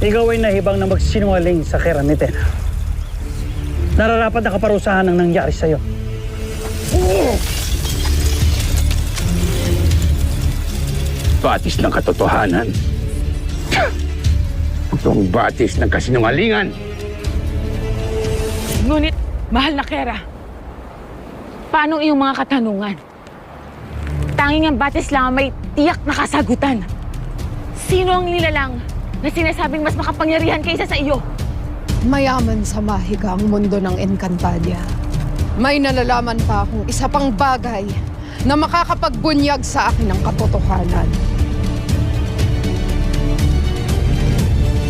Ikaw ay nahibang na magsinungaling sa Keramite. Nararapat na kaparusahan ang nangyari sa'yo. Batis ng katotohanan. Itong batis ng kasinungalingan. Ngunit, mahal na Kera, paano iyong mga katanungan? Tanging ang batis lang ang may tiyak na kasagutan. Sino ang nilalang na sinasabing mas makapangyarihan kaysa sa iyo? Mayaman sa mahigang mundo ng Encantadia. May nalalaman pa akong isa pang bagay na makakapagbunyag sa akin ng katotohanan.